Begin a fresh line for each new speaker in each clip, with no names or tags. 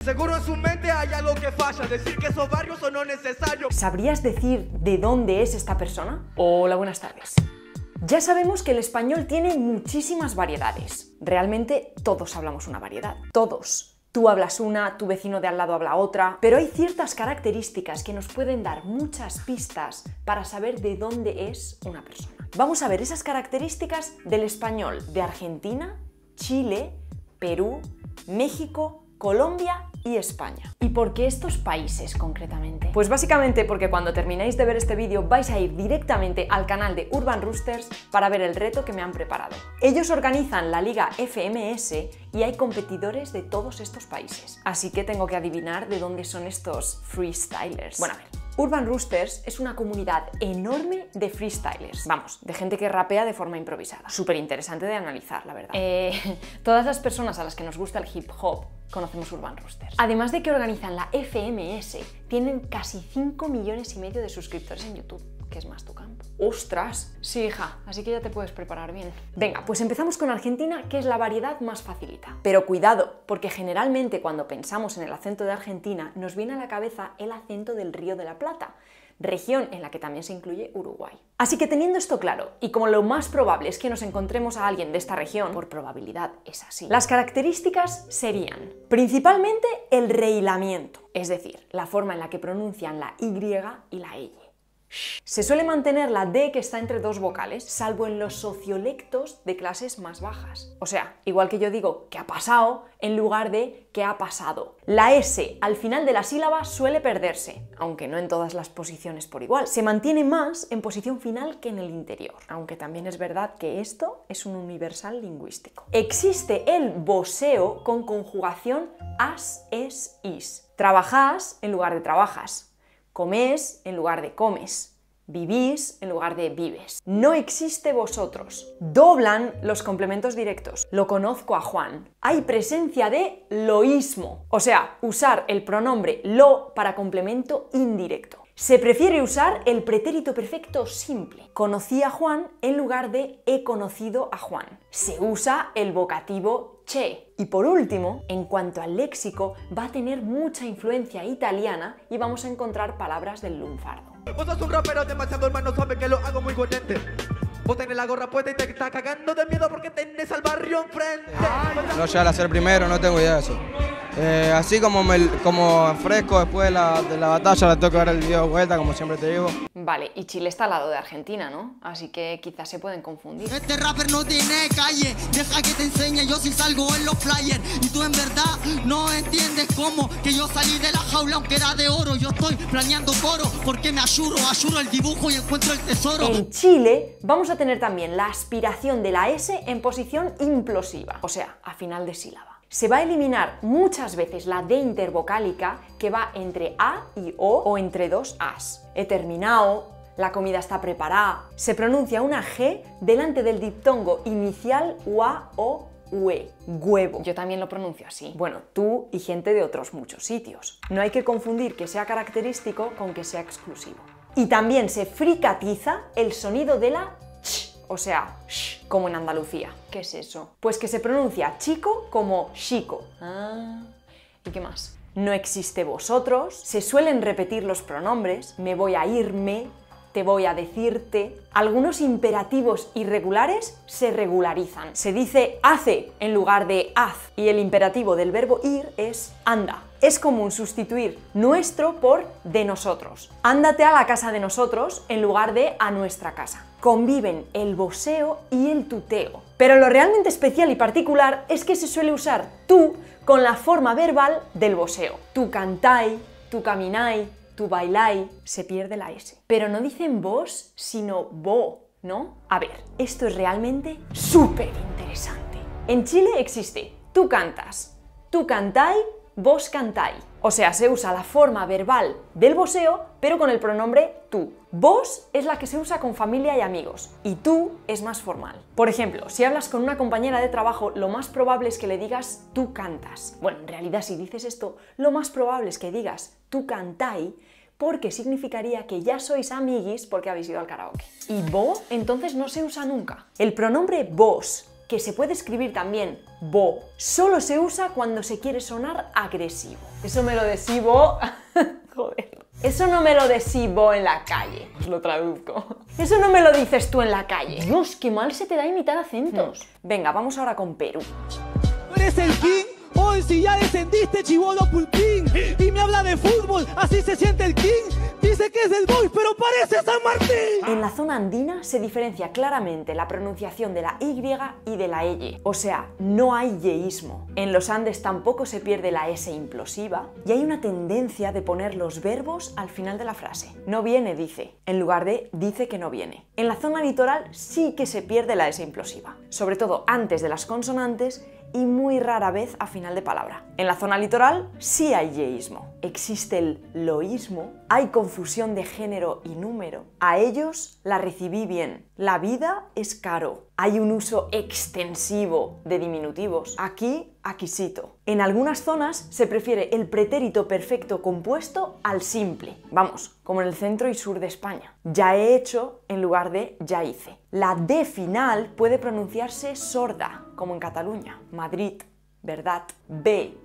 Seguro en su mente hay algo que falla, decir que esos barrios son no necesarios.
¿Sabrías decir de dónde es esta persona? Hola, buenas tardes. Ya sabemos que el español tiene muchísimas variedades. Realmente todos hablamos una variedad. Todos. Tú hablas una, tu vecino de al lado habla otra, pero hay ciertas características que nos pueden dar muchas pistas para saber de dónde es una persona. Vamos a ver esas características del español de Argentina, Chile, Perú, México, Colombia y España. ¿Y por qué estos países concretamente? Pues básicamente porque cuando terminéis de ver este vídeo vais a ir directamente al canal de Urban Roosters para ver el reto que me han preparado. Ellos organizan la Liga FMS y hay competidores de todos estos países. Así que tengo que adivinar de dónde son estos freestylers. Bueno, a ver. Urban Roosters es una comunidad enorme de freestylers, vamos, de gente que rapea de forma improvisada. Súper interesante de analizar, la verdad. Todas las personas a las que nos gusta el hip hop conocemos Urban Roosters. Además de que organizan la FMS, tienen casi 5,5 millones de suscriptores en YouTube, que es más tu campo. ¡Ostras! Sí, hija, así que ya te puedes preparar bien. Venga, pues empezamos con Argentina, que es la variedad más facilita. Pero cuidado, porque generalmente cuando pensamos en el acento de Argentina, nos viene a la cabeza el acento del Río de la Plata, región en la que también se incluye Uruguay. Así que teniendo esto claro, y como lo más probable es que nos encontremos a alguien de esta región, por probabilidad es así, las características serían principalmente el rehilamiento, es decir, la forma en la que pronuncian la Y y la L. Se suele mantener la D que está entre dos vocales, salvo en los sociolectos de clases más bajas. O sea, igual que yo digo ¿qué ha pasado? En lugar de ¿qué ha pasado? La S al final de la sílaba suele perderse, aunque no en todas las posiciones por igual. Se mantiene más en posición final que en el interior, aunque también es verdad que esto es un universal lingüístico. Existe el voseo con conjugación as, es, is. Trabajás en lugar de trabajas. Comés en lugar de comes, vivís en lugar de vives. No existe vosotros. Doblan los complementos directos. Lo conozco a Juan. Hay presencia de loísmo, o sea, usar el pronombre lo para complemento indirecto. Se prefiere usar el pretérito perfecto simple. Conocí a Juan en lugar de he conocido a Juan. Se usa el vocativo che. Y por último, en cuanto al léxico, va a tener mucha influencia italiana y vamos a encontrar palabras del lunfardo.
Vos sos un rapero demasiado hermano, sabe que lo hago muy coherente. Vos tenés la gorra puesta y te estás cagando de miedo porque tenés al barrio enfrente.
No llegar a ser primero, no tengo idea de eso. Así como fresco después de la batalla, le tengo que dar el video de vuelta, como siempre te digo.
Vale, y Chile está al lado de Argentina, ¿no? Así que quizás se pueden confundir.
Este rapper no tiene calle, deja que te enseñe, yo sí salgo en los flyers. Y tú en verdad no entiendes cómo que yo salí de la jaula aunque era de oro. Yo estoy planeando coro porque me ayuro el dibujo y encuentro el tesoro.
En Chile vamos a tener también la aspiración de la S en posición implosiva, o sea, a final de sílaba. Se va a eliminar muchas veces la D intervocálica que va entre A y O entre dos As. He terminado, la comida está preparada. Se pronuncia una G delante del diptongo inicial UA o UE, huevo. Yo también lo pronuncio así. Bueno, tú y gente de otros muchos sitios. No hay que confundir que sea característico con que sea exclusivo. Y también se fricatiza el sonido de la ch, o sea, sh, como en Andalucía. ¿Qué es eso? Pues que se pronuncia chico como chico. ¿Y qué más? No existe vosotros, se suelen repetir los pronombres, me voy a irme, te voy a decirte. Algunos imperativos irregulares se regularizan. Se dice hace en lugar de haz y el imperativo del verbo ir es anda. Es común sustituir nuestro por de nosotros. Ándate a la casa de nosotros en lugar de a nuestra casa. Conviven el voseo y el tuteo. Pero lo realmente especial y particular es que se suele usar tú con la forma verbal del voseo. Tú cantai, tú caminai, tú bailai, se pierde la S. Pero no dicen vos, sino vo, ¿no? A ver, esto es realmente súper interesante. En Chile existe tú cantas, tú cantai, vos cantai. O sea, se usa la forma verbal del voseo, pero con el pronombre tú. Vos es la que se usa con familia y amigos, y tú es más formal. Por ejemplo, si hablas con una compañera de trabajo, lo más probable es que le digas tú cantas. Bueno, en realidad si dices esto, lo más probable es que digas tú cantai, porque significaría que ya sois amiguis porque habéis ido al karaoke. Y vo, entonces no se usa nunca. El pronombre vos que se puede escribir también bo, solo se usa cuando se quiere sonar agresivo. Eso me lo decís joder. Eso no me lo decís vos en la calle. Os lo traduzco. Eso no me lo dices tú en la calle. Dios, qué mal se te da imitar acentos. Venga, vamos ahora con Perú.
¿Eres el king? Hoy si ya descendiste, chibolo pulpín. Y me habla de fútbol, así se siente el king. Dice que es el boy, pero parece San Martín.
En la zona andina se diferencia claramente la pronunciación de la Y y de la Y. O sea, no hay yeísmo. En los Andes tampoco se pierde la S implosiva y hay una tendencia de poner los verbos al final de la frase. No viene, dice, en lugar de dice que no viene. En la zona litoral sí que se pierde la S implosiva, sobre todo antes de las consonantes y muy rara vez a final de palabra. En la zona litoral sí hay yeísmo. Existe el loísmo, hay confusión de género y número. A ellos la recibí bien. La vida es caro. Hay un uso extensivo de diminutivos. Aquí, aquisito. En algunas zonas se prefiere el pretérito perfecto compuesto al simple. Vamos, como en el centro y sur de España. Ya he hecho en lugar de ya hice. La D final puede pronunciarse sorda, como en Cataluña. Madrid, verdad. B,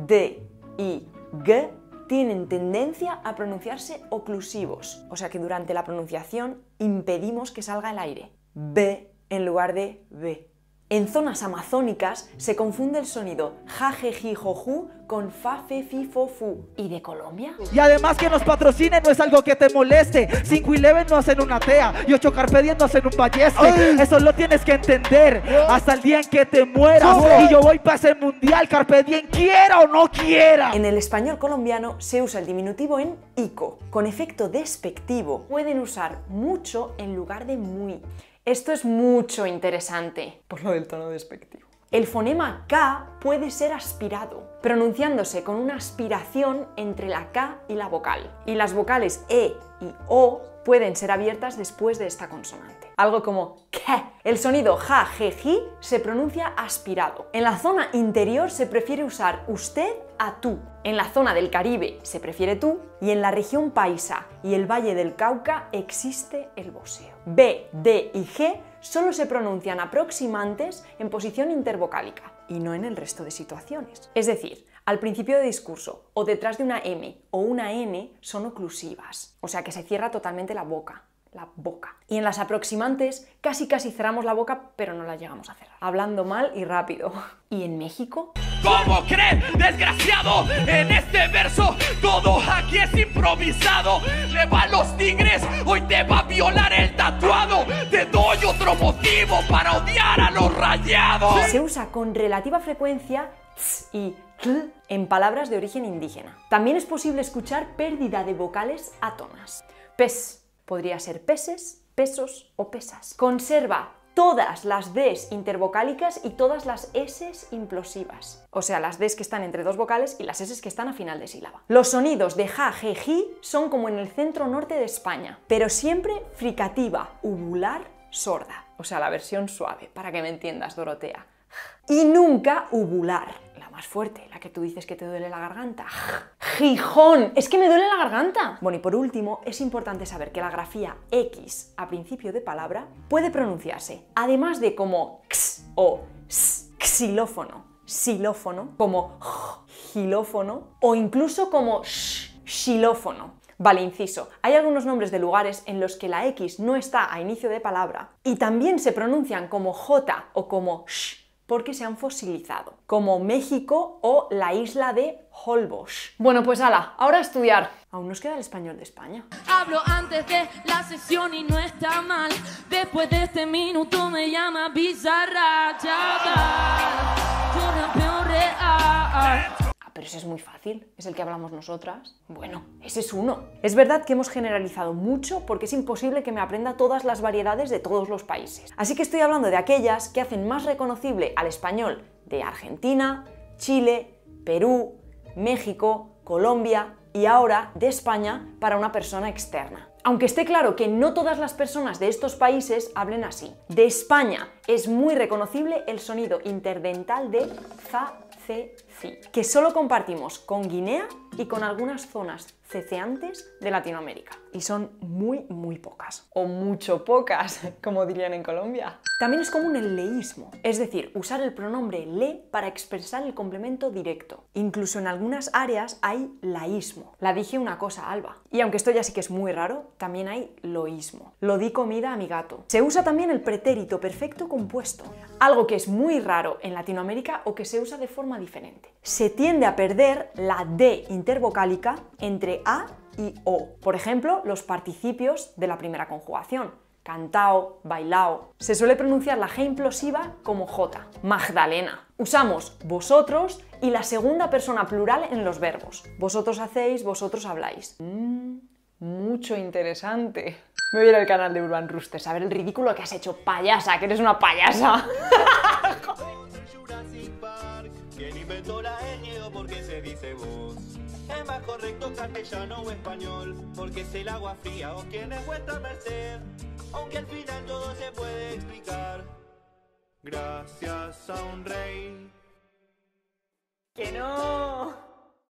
D y G tienen tendencia a pronunciarse oclusivos, o sea que durante la pronunciación impedimos que salga el aire. B en lugar de B. En zonas amazónicas se confunde el sonido ja, je, ji, jo, ju con fa, fe, fi, fo, fu. ¿Y de Colombia?
Y además que nos patrocinen no es algo que te moleste. 5-11 no hacen una tea y 8 Carpe Diem no hacen un balleste. Eso lo tienes que entender hasta el día en que te mueras. Y yo voy para ese mundial, Carpe Diem, quiera o no quiera.
En el español colombiano se usa el diminutivo en ico, con efecto despectivo. Pueden usar mucho en lugar de muy. Esto es mucho interesante, por lo del tono despectivo. El fonema K puede ser aspirado, pronunciándose con una aspiración entre la K y la vocal. Y las vocales E y O pueden ser abiertas después de esta consonante. Algo como K. El sonido ja, je, ji se pronuncia aspirado. En la zona interior se prefiere usar usted a tú. En la zona del Caribe se prefiere tú y en la región paisa y el Valle del Cauca existe el voseo. B, D y G solo se pronuncian aproximantes en posición intervocálica y no en el resto de situaciones. Es decir, al principio de discurso o detrás de una M o una N son oclusivas, o sea que se cierra totalmente la boca. Y en las aproximantes casi cerramos la boca, pero no la llegamos a cerrar. Hablando mal y rápido. ¿Y en México?
¿Cómo crees, desgraciado? En este verso todo aquí es improvisado. Le va a los tigres, hoy te va a violar el tatuado. Te doy otro motivo para odiar a los rayados.
Se usa con relativa frecuencia ts y tl en palabras de origen indígena. También es posible escuchar pérdida de vocales átonas. Pes podría ser peses, pesos o pesas. Conserva todas las Ds intervocálicas y todas las Ss implosivas. O sea, las Ds que están entre dos vocales y las Ss que están a final de sílaba. Los sonidos de ja, je, ji son como en el centro norte de España, pero siempre fricativa, uvular, sorda. O sea, la versión suave, para que me entiendas, Dorotea. Y nunca uvular, la más fuerte, la que tú dices que te duele la garganta. ¡Gijón! ¡Es que me duele la garganta! Bueno, y por último, es importante saber que la grafía X a principio de palabra puede pronunciarse, además de como x o s, xilófono, xilófono, como gilófono o incluso como sh, xilófono. Vale, inciso. Hay algunos nombres de lugares en los que la X no está a inicio de palabra y también se pronuncian como J o como sh porque se han fosilizado, como México o la isla de Holbox. Bueno, pues ala, ahora a estudiar. Aún nos queda el español de España.
Hablo antes de la sesión y no está mal. Después de este minuto me llama bizarra. Yo rapeo real.
Pero ese es muy fácil, es el que hablamos nosotras. Bueno, ese es uno. Es verdad que hemos generalizado mucho porque es imposible que me aprenda todas las variedades de todos los países. Así que estoy hablando de aquellas que hacen más reconocible al español de Argentina, Chile, Perú, México, Colombia y ahora de España para una persona externa. Aunque esté claro que no todas las personas de estos países hablen así. De España es muy reconocible el sonido interdental de za, ce, ci, que solo compartimos con Guinea y con algunas zonas ceceantes de Latinoamérica. Y son muy pocas. O mucho pocas, como dirían en Colombia. También es común el leísmo, es decir, usar el pronombre le para expresar el complemento directo. Incluso en algunas áreas hay laísmo. La dije una cosa, Alba. Y aunque esto ya sí que es muy raro, también hay loísmo. Lo di comida a mi gato. Se usa también el pretérito perfecto compuesto, algo que es muy raro en Latinoamérica o que se usa de forma diferente. Se tiende a perder la D intervocálica entre A y O. Por ejemplo, los participios de la primera conjugación. Cantao, bailao. Se suele pronunciar la G implosiva como J. Magdalena. Usamos vosotros y la segunda persona plural en los verbos. Vosotros hacéis, vosotros habláis. Mucho interesante. Me voy a ir al canal de Urban Roosters a ver el ridículo que has hecho, payasa, que eres una payasa.
¿Quién inventó la ñ porque se dice vos? Es más correcto castellano o español, porque es el agua fría o quién es vuestra merced. Aunque al final todo se puede explicar, gracias a un rey.
¡Que no!